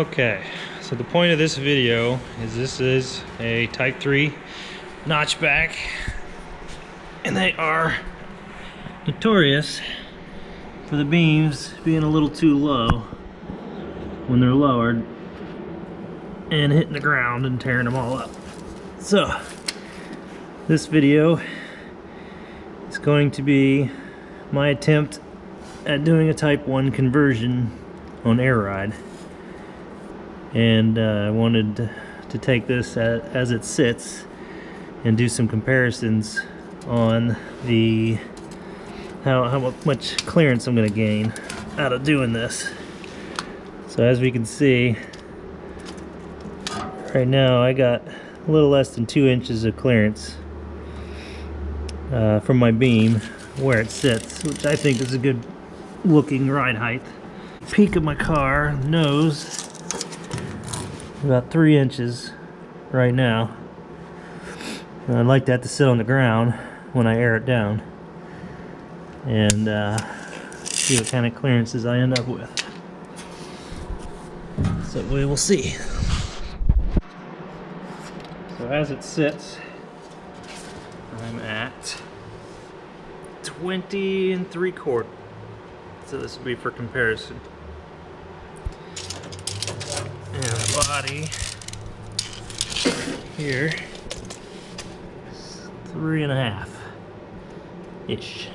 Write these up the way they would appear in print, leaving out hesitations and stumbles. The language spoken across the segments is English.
Okay, so the point of this video is this is a Type 3 notchback, and they are notorious for the beams being a little too low when they're lowered and hitting the ground and tearing them all up. So this video is going to be my attempt at doing a Type 1 conversion on air ride. And I wanted to take this as it sits and do some comparisons on the how much clearance I'm going to gain out of doing this. So as we can see, right now I got a little less than 2 inches of clearance from my beam where it sits, which I think is a good looking ride height. Peak of my car nose about 3 inches right now. And I'd like that to sit on the ground when I air it down, and see what kind of clearances I end up with. So we will see. So as it sits, I'm at 20 3/4. So this will be for comparison. And the body here is 3.5 ish.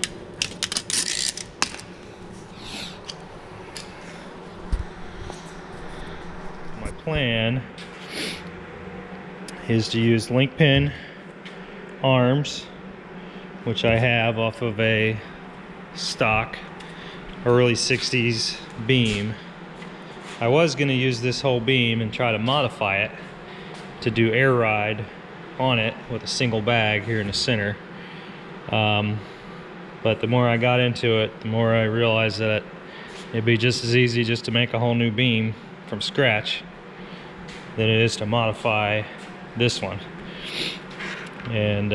My plan is to use link pin arms, which I have off of a stock early 60s beam. I was going to use this whole beam and try to modify it to do air ride on it with a single bag here in the center. But the more I got into it, the more I realized that it'd be just as easy just to make a whole new beam from scratch than it is to modify this one. And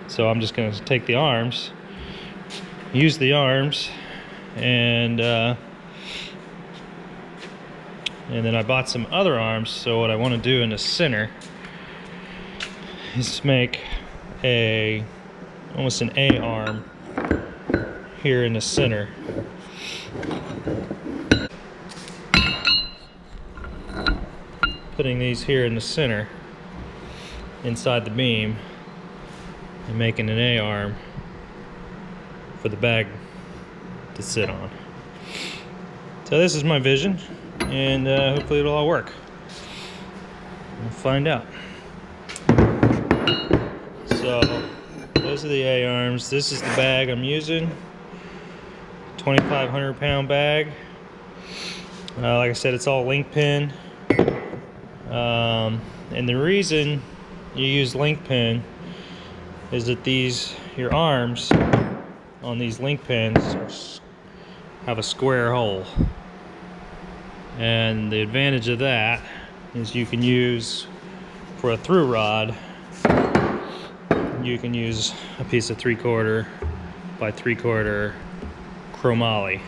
so I'm just going to take the arms, use the arms, and then I bought some other arms. So what I want to do in the center is make almost an A arm here in the center. Putting these here in the center inside the beam and making an A arm for the bag to sit on. So this is my vision, and hopefully it'll all work. We'll find out. So those are the A arms. This is the bag I'm using. 2,500 pound bag. Like I said, it's all link pin. And the reason you use link pin is that your arms on these link pins have a square hole. And the advantage of that is you can use, for a through rod, you can use a piece of 3/4 by 3/4 chromoly,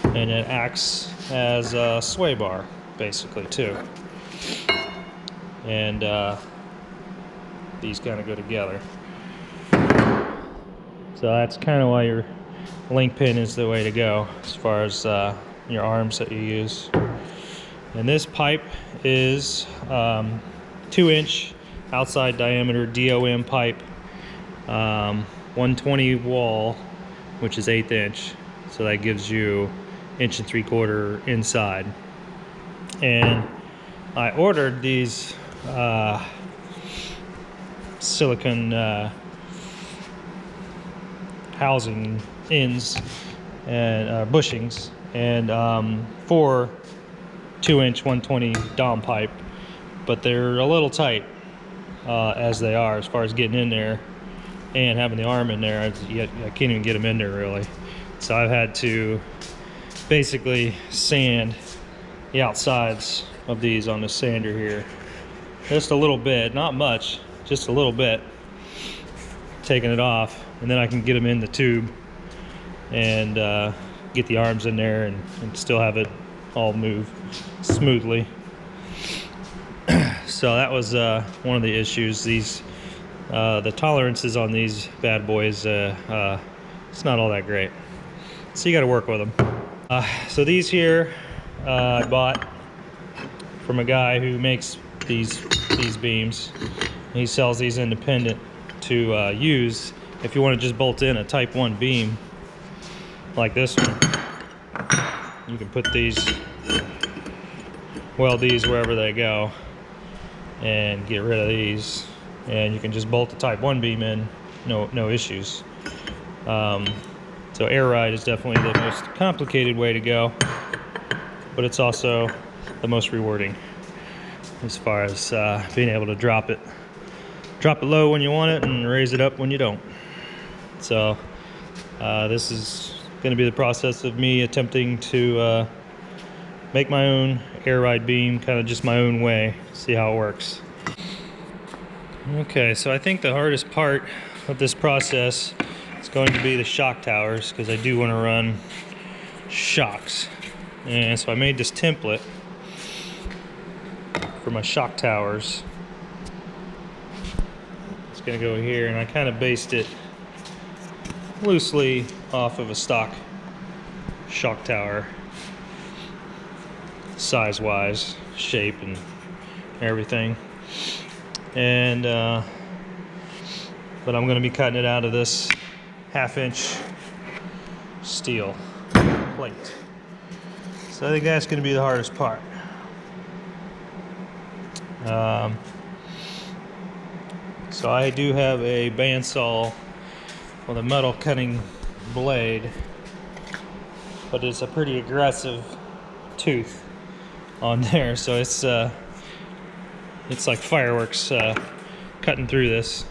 and it acts as a sway bar basically too. And these kind of go together. So that's kind of why your link pin is the way to go as far as your arms that you use. And this pipe is 2-inch outside diameter DOM pipe, 120 wall, which is 1/8 inch. So that gives you 1 3/4 inside. And I ordered these silicone housing ends and bushings, and for 2-inch 120 DOM pipe, but they're a little tight as they are, as far as getting in there and having the arm in there. I can't even get them in there really. So I've had to basically sand the outsides of these on the sander here, just a little bit, not much, just a little bit, taking it off, and then I can get them in the tube and get the arms in there and still have it all move smoothly. So that was one of the issues. These the tolerances on these bad boys, it's not all that great. So you got to work with them. So these here I bought from a guy who makes these beams. He sells these independent to use if you want to just bolt in a type 1 beam like this one. You can put these, weld these wherever they go and get rid of these, and you can just bolt the type 1 beam in, no issues. So air ride is definitely the most complicated way to go, but it's also the most rewarding as far as being able to drop it low when you want it and raise it up when you don't. So this is going to be the process of me attempting to make my own air ride beam, kind of just my own way, see how it works. Okay, so I think the hardest part of this process is going to be the shock towers, because I do want to run shocks. And so I made this template for my shock towers. It's going to go here, and I kind of based it loosely off of a stock shock tower, size-wise, shape and everything. And but I'm going to be cutting it out of this 1/2-inch steel plate. So I think that's going to be the hardest part. So I do have a bandsaw with a metal cutting blade, but it's a pretty aggressive tooth on there, so it's like fireworks cutting through this.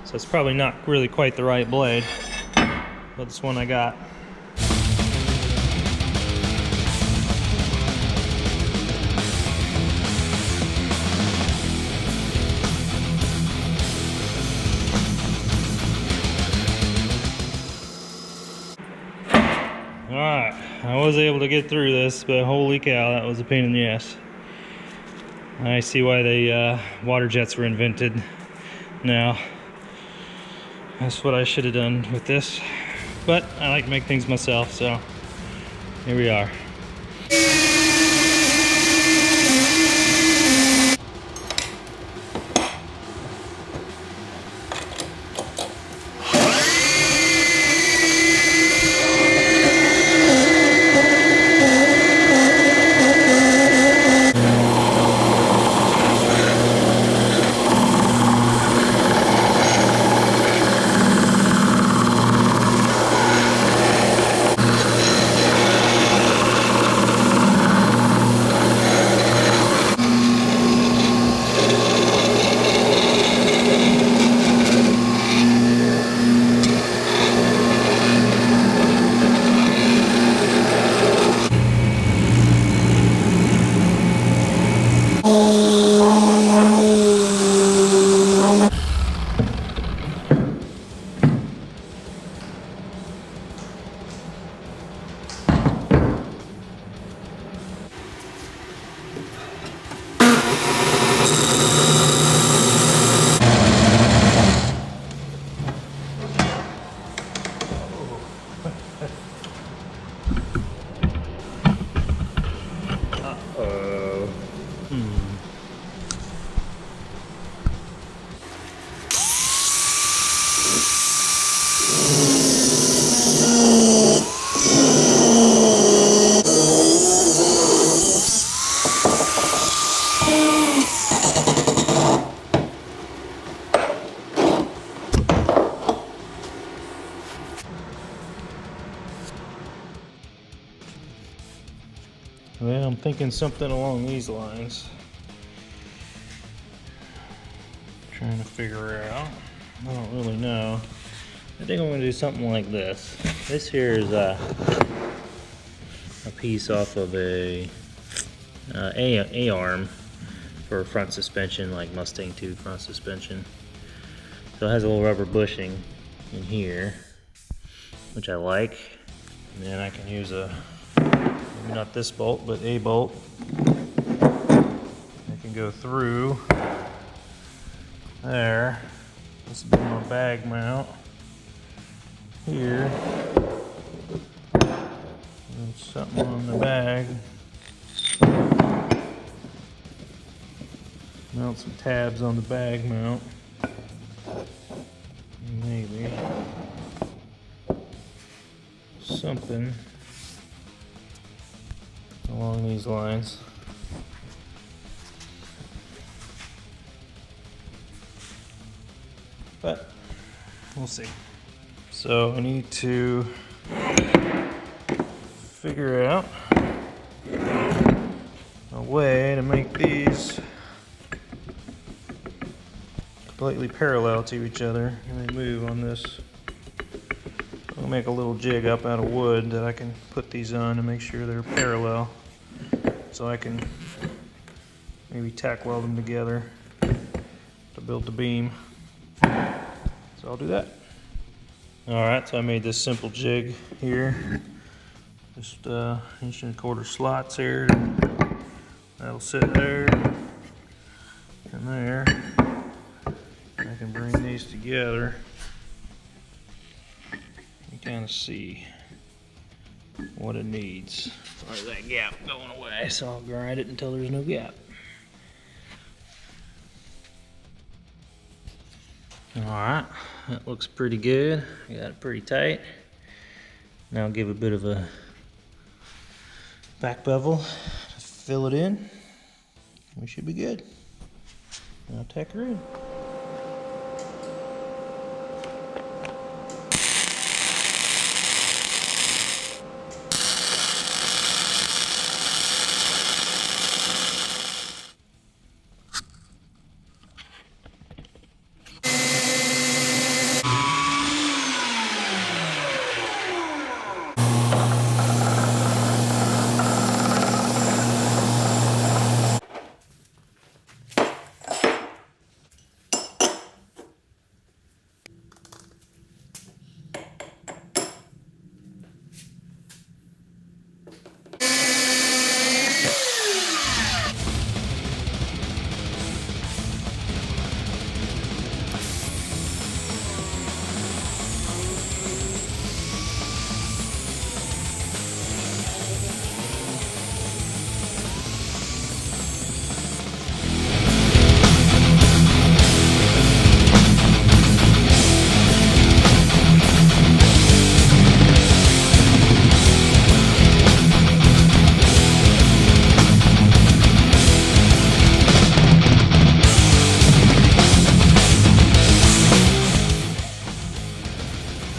So it's probably not really quite the right blade, but it's one I got. Alright, I was able to get through this, but holy cow, that was a pain in the ass. I see why the water jets were invented now. That's what I should have done with this. But I like to make things myself, so here we are. Well, I'm thinking something along these lines. Trying to figure it out. I don't really know. I think I'm going to do something like this. This here is a piece off of a arm for front suspension, like Mustang 2 front suspension. So it has a little rubber bushing in here, which I like. And then I can use a maybe not this bolt, but a bolt. I can go through there. This will be my bag mount here. And something on the bag. Mount some tabs on the bag mount. Maybe something along these lines. But we'll see. So I need to figure out a way to make these completely parallel to each other, and they move on this. I'll make a little jig up out of wood that I can put these on to make sure they're parallel, so I can maybe tack weld them together to build the beam. So I'll do that. Alright, so I made this simple jig here. Just 1 1/4 slots here. That'll sit there and there. I can bring these together. You kind of see what it needs. There's that gap going away, so I'll grind it until there's no gap. Alright, that looks pretty good. I got it pretty tight. Now I'll give a bit of a back bevel to fill it in. We should be good. Now tack her in.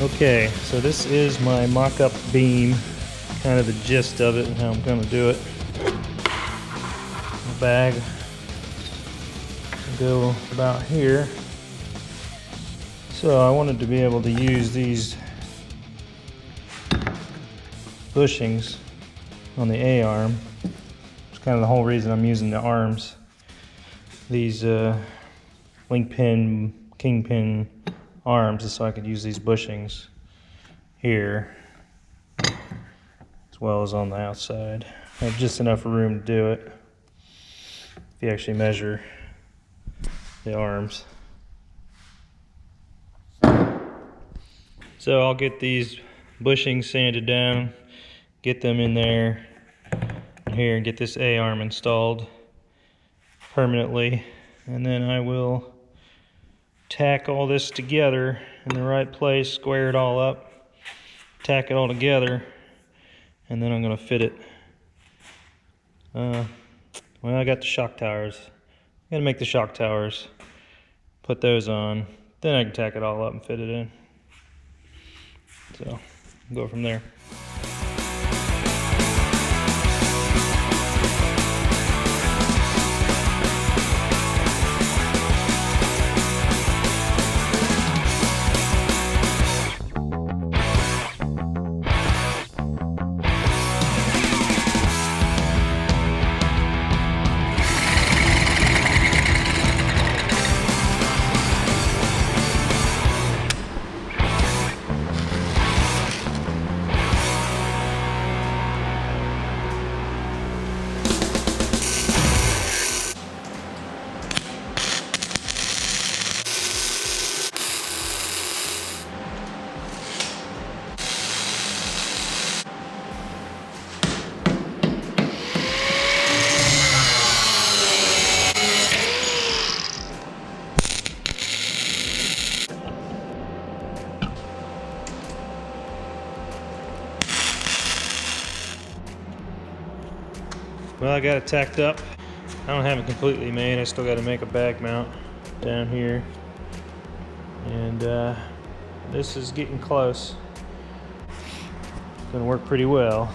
Okay, so this is my mock-up beam, kind of the gist of it and how I'm going to do it. The bag will go about here. So I wanted to be able to use these bushings on the A-arm. It's kind of the whole reason I'm using the arms. These link pin, king pin arms is so I could use these bushings here as well as on the outside. I have just enough room to do it if you actually measure the arms. So I'll get these bushings sanded down, get them in there here, and get this A-arm installed permanently, and then I will tack all this together in the right place, square it all up, tack it all together, and then I'm going to fit it. Well, I got the shock towers. I'm going to make the shock towers, put those on, then I can tack it all up and fit it in. So, go from there. Well, I got it tacked up. I don't have it completely made. I still got to make a bag mount down here. And this is getting close. It's gonna work pretty well.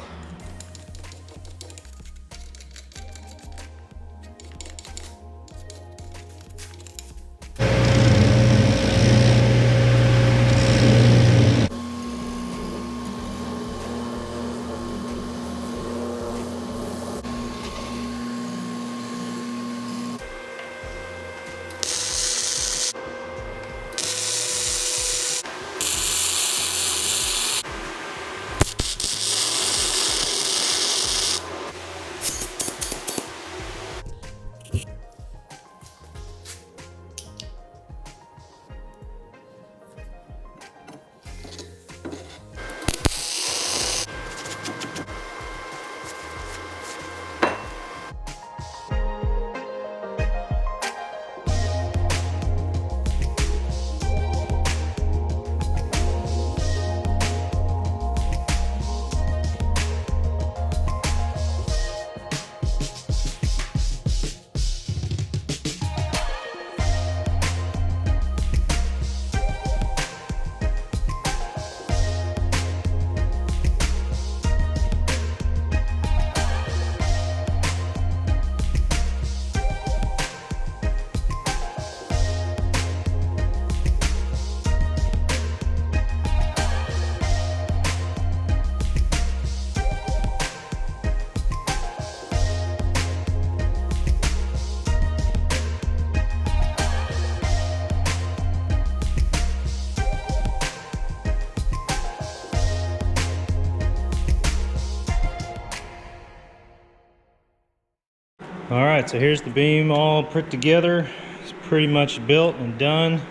All right, so here's the beam all put together. It's pretty much built and done.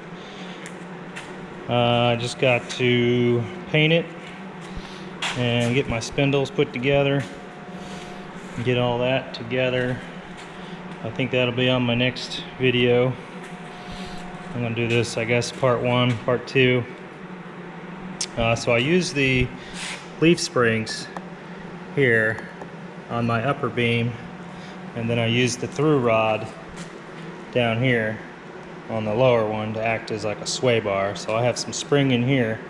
I just got to paint it and get my spindles put together, get all that together. I think that'll be on my next video. I'm gonna do this, I guess, part 1, part 2. So I use the leaf springs here on my upper beam, and then I use the through rod down here on the lower one to act as like a sway bar. So I have some spring in here,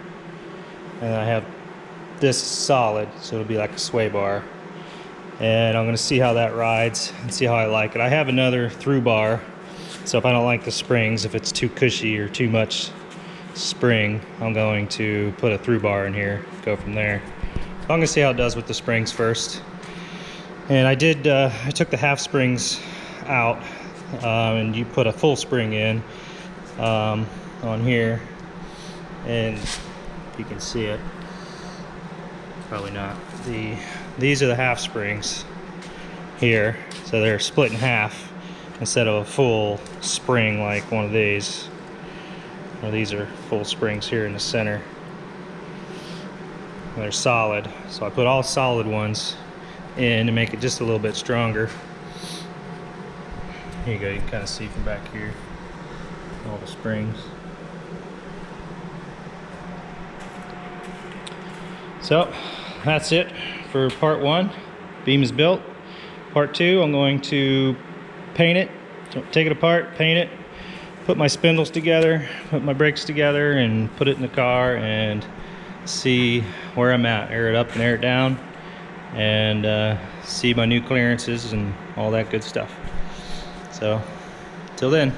and I have this solid, so it'll be like a sway bar. And I'm gonna see how that rides and see how I like it. I have another through bar, so if I don't like the springs, if it's too cushy or too much spring, I'm going to put a through bar in here, go from there. So I'm gonna see how it does with the springs first. And I did, I took the half springs out, and you put a full spring in on here, and you can see it, probably not. These are the half springs here, so they're split in half instead of a full spring like one of these. Well, these are full springs here in the center. And they're solid, so I put all solid ones in to make it just a little bit stronger. Here you go, you can kind of see from back here all the springs. So that's it for part 1. Beam is built. Part 2, I'm going to paint it, take it apart, paint it, put my spindles together, put my brakes together, and put it in the car and see where I'm at. Air it up and air it down, and see my new clearances and all that good stuff. So till then.